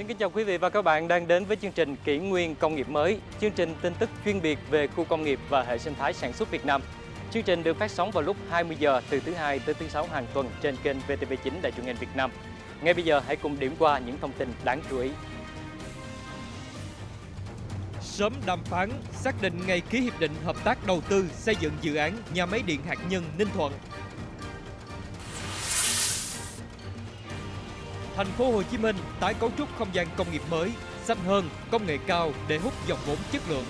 kính chào quý vị và các bạn đang đến với chương trình Kỷ nguyên công nghiệp mới, chương trình tin tức chuyên biệt về khu công nghiệp và hệ sinh thái sản xuất Việt Nam. Chương trình được phát sóng vào lúc 20 giờ từ thứ Hai tới thứ Sáu hàng tuần trên kênh VTV9 Đài truyền hình Việt Nam. Ngay bây giờ hãy cùng điểm qua những thông tin đáng chú ý. Sớm đàm phán, xác định ngày ký hiệp định hợp tác đầu tư xây dựng dự án nhà máy điện hạt nhân Ninh Thuận. Thành phố Hồ Chí Minh tái cấu trúc không gian công nghiệp mới, xanh hơn, công nghệ cao để hút dòng vốn chất lượng.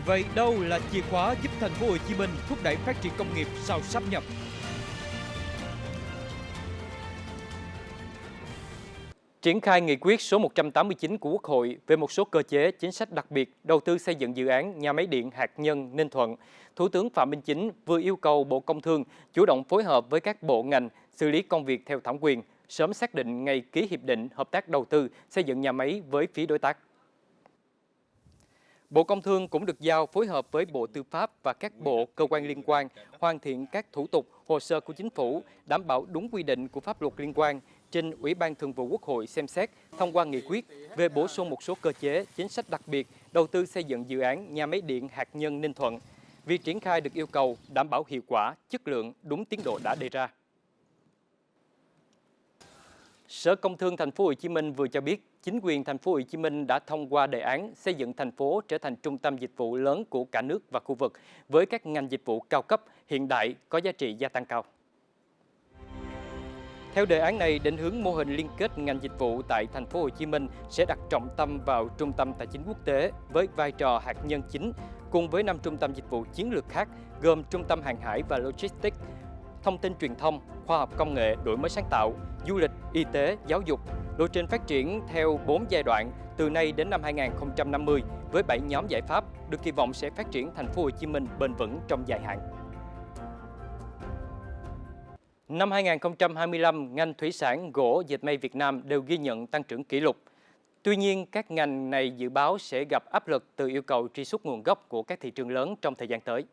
Vậy đâu là chìa khóa giúp Thành phố Hồ Chí Minh thúc đẩy phát triển công nghiệp sau sáp nhập? Triển khai nghị quyết số 189 của Quốc hội về một số cơ chế chính sách đặc biệt đầu tư xây dựng dự án nhà máy điện hạt nhân Ninh Thuận, Thủ tướng Phạm Minh Chính vừa yêu cầu Bộ Công Thương chủ động phối hợp với các bộ ngành xử lý công việc theo thẩm quyền, sớm xác định ngày ký hiệp định hợp tác đầu tư xây dựng nhà máy với phía đối tác. Bộ Công Thương cũng được giao phối hợp với Bộ Tư pháp và các bộ, cơ quan liên quan hoàn thiện các thủ tục, hồ sơ của Chính phủ, đảm bảo đúng quy định của pháp luật liên quan, trình Ủy ban Thường vụ Quốc hội xem xét thông qua nghị quyết về bổ sung một số cơ chế, chính sách đặc biệt đầu tư xây dựng dự án nhà máy điện hạt nhân Ninh Thuận. Việc triển khai được yêu cầu đảm bảo hiệu quả, chất lượng, đúng tiến độ đã đề ra. Sở Công Thương Thành phố Hồ Chí Minh vừa cho biết, chính quyền Thành phố Hồ Chí Minh đã thông qua đề án xây dựng thành phố trở thành trung tâm dịch vụ lớn của cả nước và khu vực với các ngành dịch vụ cao cấp, hiện đại, có giá trị gia tăng cao. Theo đề án này, định hướng mô hình liên kết ngành dịch vụ tại Thành phố Hồ Chí Minh sẽ đặt trọng tâm vào trung tâm tài chính quốc tế với vai trò hạt nhân chính, cùng với 5 trung tâm dịch vụ chiến lược khác gồm trung tâm hàng hải và logistics, thông tin truyền thông, khoa học công nghệ, đổi mới sáng tạo, du lịch, y tế, giáo dục. Lộ trình phát triển theo 4 giai đoạn từ nay đến năm 2050 với 7 nhóm giải pháp được kỳ vọng sẽ phát triển Thành phố Hồ Chí Minh bền vững trong dài hạn. Năm 2025, ngành thủy sản, gỗ, dệt may Việt Nam đều ghi nhận tăng trưởng kỷ lục. Tuy nhiên, các ngành này dự báo sẽ gặp áp lực từ yêu cầu truy xuất nguồn gốc của các thị trường lớn trong thời gian tới.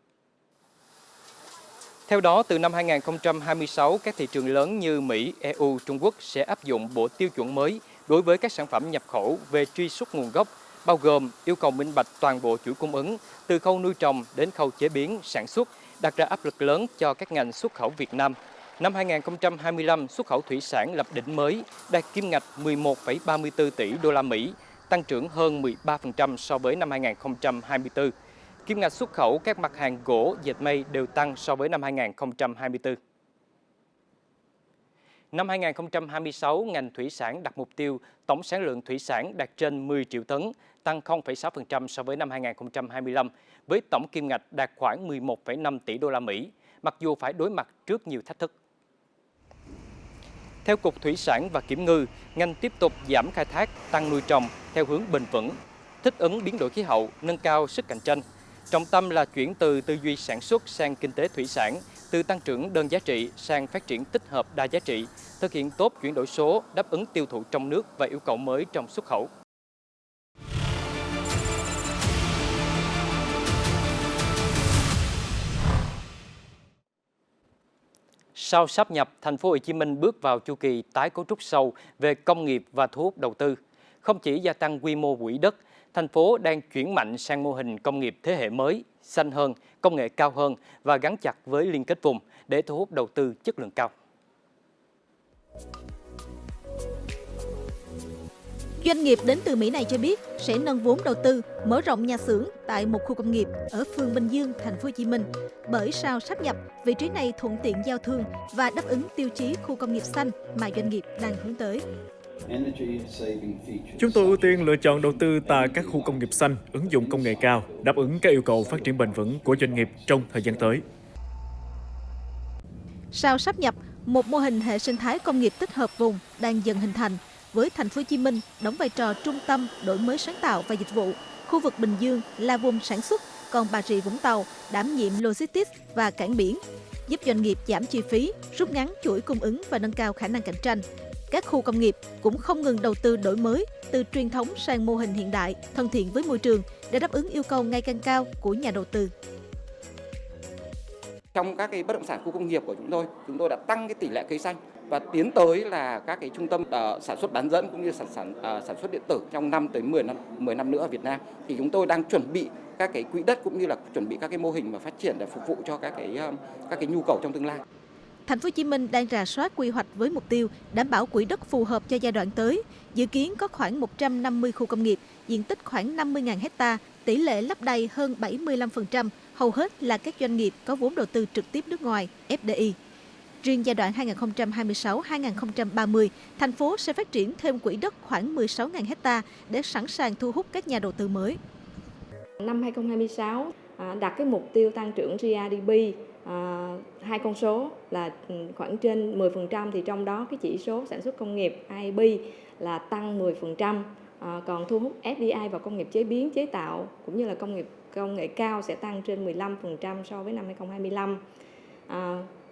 Theo đó, từ năm 2026, các thị trường lớn như Mỹ, EU, Trung Quốc sẽ áp dụng bộ tiêu chuẩn mới đối với các sản phẩm nhập khẩu về truy xuất nguồn gốc, bao gồm yêu cầu minh bạch toàn bộ chuỗi cung ứng, từ khâu nuôi trồng đến khâu chế biến, sản xuất, đặt ra áp lực lớn cho các ngành xuất khẩu Việt Nam. Năm 2025, xuất khẩu thủy sản lập đỉnh mới, đạt kim ngạch 11,34 tỷ đô la Mỹ, tăng trưởng hơn 13% so với năm 2024. Kim ngạch xuất khẩu các mặt hàng gỗ, dệt may đều tăng so với năm 2024. Năm 2026, ngành thủy sản đặt mục tiêu tổng sản lượng thủy sản đạt trên 10 triệu tấn, tăng 0,6% so với năm 2025, với tổng kim ngạch đạt khoảng 11,5 tỷ đô la Mỹ, mặc dù phải đối mặt trước nhiều thách thức. Theo Cục Thủy sản và Kiểm ngư, ngành tiếp tục giảm khai thác, tăng nuôi trồng theo hướng bền vững, thích ứng biến đổi khí hậu, nâng cao sức cạnh tranh. Trọng tâm là chuyển từ tư duy sản xuất sang kinh tế thủy sản, từ tăng trưởng đơn giá trị sang phát triển tích hợp đa giá trị, thực hiện tốt chuyển đổi số, đáp ứng tiêu thụ trong nước và yêu cầu mới trong xuất khẩu. Sau sáp nhập, Thành phố Hồ Chí Minh bước vào chu kỳ tái cấu trúc sâu về công nghiệp và thu hút đầu tư. Không chỉ gia tăng quy mô quỹ đất, thành phố đang chuyển mạnh sang mô hình công nghiệp thế hệ mới, xanh hơn, công nghệ cao hơn và gắn chặt với liên kết vùng để thu hút đầu tư chất lượng cao. Doanh nghiệp đến từ Mỹ này cho biết sẽ nâng vốn đầu tư, mở rộng nhà xưởng tại một khu công nghiệp ở phường Bình Dương, Thành phố Hồ Chí Minh. Bởi sau sáp nhập, vị trí này thuận tiện giao thương và đáp ứng tiêu chí khu công nghiệp xanh mà doanh nghiệp đang hướng tới. Chúng tôi ưu tiên lựa chọn đầu tư tại các khu công nghiệp xanh, ứng dụng công nghệ cao, đáp ứng các yêu cầu phát triển bền vững của doanh nghiệp trong thời gian tới. Sau sáp nhập, một mô hình hệ sinh thái công nghiệp tích hợp vùng đang dần hình thành, với Thành phố Hồ Chí Minh đóng vai trò trung tâm đổi mới sáng tạo và dịch vụ, khu vực Bình Dương là vùng sản xuất, còn Bà Rịa Vũng Tàu đảm nhiệm logistics và cảng biển, giúp doanh nghiệp giảm chi phí, rút ngắn chuỗi cung ứng và nâng cao khả năng cạnh tranh. Các khu công nghiệp cũng không ngừng đầu tư đổi mới từ truyền thống sang mô hình hiện đại, thân thiện với môi trường để đáp ứng yêu cầu ngày càng cao của nhà đầu tư. Trong các cái bất động sản khu công nghiệp của chúng tôi đã tăng cái tỷ lệ cây xanh và tiến tới là các cái trung tâm sản xuất bán dẫn cũng như sản xuất điện tử trong 5 tới 10 năm nữa ở Việt Nam. Thì chúng tôi đang chuẩn bị các cái quỹ đất cũng như là chuẩn bị các cái mô hình mà phát triển để phục vụ cho các cái nhu cầu trong tương lai. Thành phố Hồ Chí Minh đang rà soát quy hoạch với mục tiêu đảm bảo quỹ đất phù hợp cho giai đoạn tới. Dự kiến có khoảng 150 khu công nghiệp, diện tích khoảng 50.000 ha, tỷ lệ lấp đầy hơn 75%, hầu hết là các doanh nghiệp có vốn đầu tư trực tiếp nước ngoài, FDI. Riêng giai đoạn 2026-2030, thành phố sẽ phát triển thêm quỹ đất khoảng 16.000 ha để sẵn sàng thu hút các nhà đầu tư mới. Năm 2026 đặt cái mục tiêu tăng trưởng GRDP hai con số là khoảng trên 10%, thì trong đó cái chỉ số sản xuất công nghiệp IIP là tăng 10%, còn thu hút FDI vào công nghiệp chế biến chế tạo cũng như là công nghệ cao sẽ tăng trên 15% so với năm 2025.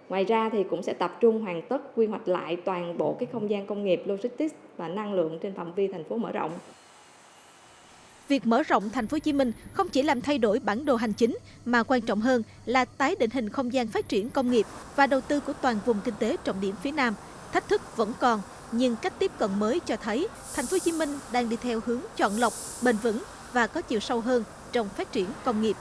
Ngoài ra thì cũng sẽ tập trung hoàn tất quy hoạch lại toàn bộ cái không gian công nghiệp, logistics và năng lượng trên phạm vi thành phố mở rộng. Việc mở rộng Thành phố Hồ Chí Minh không chỉ làm thay đổi bản đồ hành chính mà quan trọng hơn là tái định hình không gian phát triển công nghiệp và đầu tư của toàn vùng kinh tế trọng điểm phía Nam. Thách thức vẫn còn, nhưng cách tiếp cận mới cho thấy Thành phố Hồ Chí Minh đang đi theo hướng chọn lọc, bền vững và có chiều sâu hơn trong phát triển công nghiệp.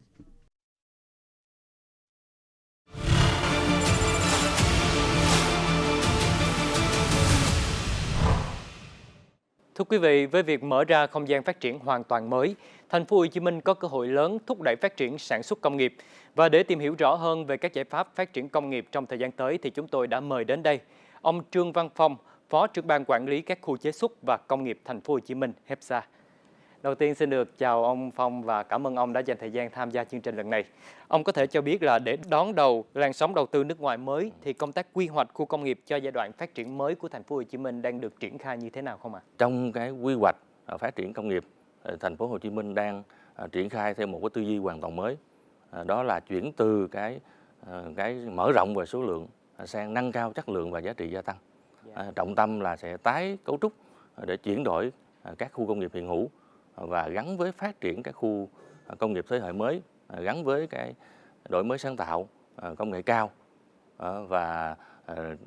Thưa quý vị, với việc mở ra không gian phát triển hoàn toàn mới, Thành phố Hồ Chí Minh có cơ hội lớn thúc đẩy phát triển sản xuất công nghiệp. Và để tìm hiểu rõ hơn về các giải pháp phát triển công nghiệp trong thời gian tới thì chúng tôi đã mời đến đây ông Trương Văn Phong, Phó trưởng ban quản lý các khu chế xuất và công nghiệp Thành phố Hồ Chí Minh (HEPSA). Đầu tiên xin được chào ông Phong và cảm ơn ông đã dành thời gian tham gia chương trình lần này. Ông có thể cho biết là để đón đầu làn sóng đầu tư nước ngoài mới thì công tác quy hoạch khu công nghiệp cho giai đoạn phát triển mới của Thành phố Hồ Chí Minh đang được triển khai như thế nào không ạ? Trong cái quy hoạch phát triển công nghiệp, Thành phố Hồ Chí Minh đang triển khai theo một cái tư duy hoàn toàn mới. Đó là chuyển từ cái mở rộng về số lượng sang nâng cao chất lượng và giá trị gia tăng. Trọng tâm là sẽ tái cấu trúc để chuyển đổi các khu công nghiệp hiện hữu và gắn với phát triển các khu công nghiệp thế hệ mới, gắn với cái đổi mới sáng tạo, công nghệ cao. Và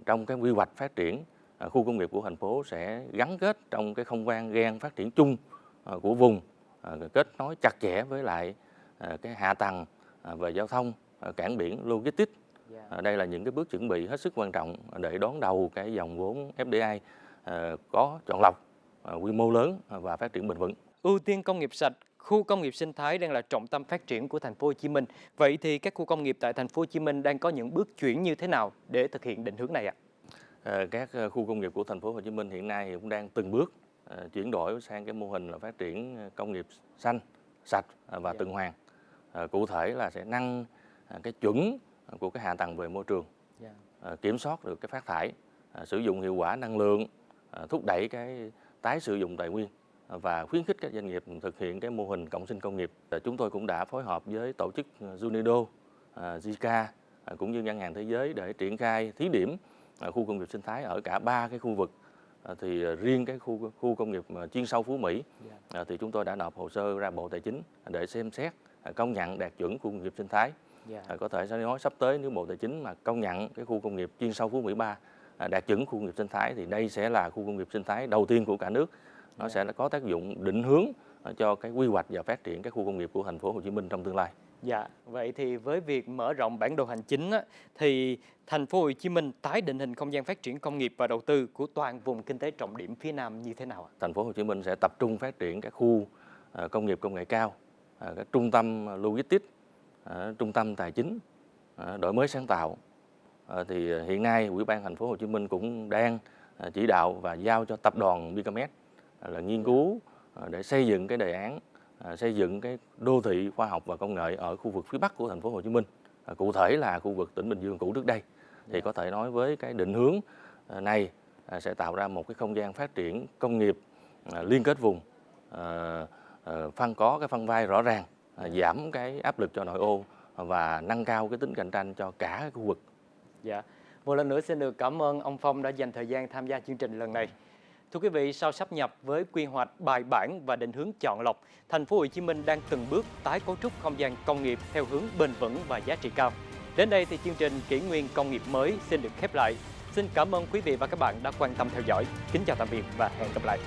trong cái quy hoạch phát triển khu công nghiệp của thành phố sẽ gắn kết trong cái không gian phát triển chung của vùng, kết nối chặt chẽ với lại cái hạ tầng về giao thông, cảng biển, logistics. Đây là những cái bước chuẩn bị hết sức quan trọng để đón đầu cái dòng vốn FDI có chọn lọc, quy mô lớn và phát triển bền vững. Ưu tiên công nghiệp sạch, khu công nghiệp sinh thái đang là trọng tâm phát triển của Thành phố Hồ Chí Minh. Vậy thì các khu công nghiệp tại Thành phố Hồ Chí Minh đang có những bước chuyển như thế nào để thực hiện định hướng này ạ? Các khu công nghiệp của Thành phố Hồ Chí Minh hiện nay cũng đang từng bước chuyển đổi sang cái mô hình là phát triển công nghiệp xanh, sạch và tuần hoàn. Cụ thể là sẽ nâng cái chuẩn của cái hạ tầng về môi trường, kiểm soát được cái phát thải, sử dụng hiệu quả năng lượng, thúc đẩy cái tái sử dụng tài nguyên và khuyến khích các doanh nghiệp thực hiện cái mô hình cộng sinh công nghiệp. Chúng tôi cũng đã phối hợp với tổ chức UNIDO, JICA cũng như Ngân hàng Thế giới để triển khai thí điểm khu công nghiệp sinh thái ở cả 3 cái khu vực. Thì riêng cái khu công nghiệp chuyên sâu Phú Mỹ thì chúng tôi đã nộp hồ sơ ra Bộ Tài chính để xem xét công nhận đạt chuẩn khu công nghiệp sinh thái. Có thể sẽ nói sắp tới nếu Bộ Tài chính mà công nhận cái khu công nghiệp chuyên sâu Phú Mỹ 3 đạt chuẩn khu công nghiệp sinh thái thì đây sẽ là khu công nghiệp sinh thái đầu tiên của cả nước. Nó sẽ có tác dụng định hướng cho cái quy hoạch và phát triển các khu công nghiệp của Thành phố Hồ Chí Minh trong tương lai. Dạ, vậy thì với việc mở rộng bản đồ hành chính thì Thành phố Hồ Chí Minh tái định hình không gian phát triển công nghiệp và đầu tư của toàn vùng kinh tế trọng điểm phía Nam như thế nào ạ? Thành phố Hồ Chí Minh sẽ tập trung phát triển các khu công nghiệp công nghệ cao, các trung tâm logistics, trung tâm tài chính, đổi mới sáng tạo. Thì hiện nay Ủy ban Thành phố Hồ Chí Minh cũng đang chỉ đạo và giao cho tập đoàn Bicamed là nghiên cứu để xây dựng cái đề án xây dựng cái đô thị khoa học và công nghệ ở khu vực phía Bắc của Thành phố Hồ Chí Minh, cụ thể là khu vực tỉnh Bình Dương cũ trước đây. Thì có thể nói với cái định hướng này sẽ tạo ra một cái không gian phát triển công nghiệp liên kết vùng, có cái phân vai rõ ràng, giảm cái áp lực cho nội ô và nâng cao cái tính cạnh tranh cho cả cái khu vực. Dạ, một lần nữa xin được cảm ơn ông Phong đã dành thời gian tham gia chương trình lần này. Thưa quý vị, sau sáp nhập với quy hoạch bài bản và định hướng chọn lọc, Thành phố Hồ Chí Minh đang từng bước tái cấu trúc không gian công nghiệp theo hướng bền vững và giá trị cao. Đến đây thì chương trình Kỷ nguyên công nghiệp mới xin được khép lại. Xin cảm ơn quý vị và các bạn đã quan tâm theo dõi. Kính chào tạm biệt và hẹn gặp lại.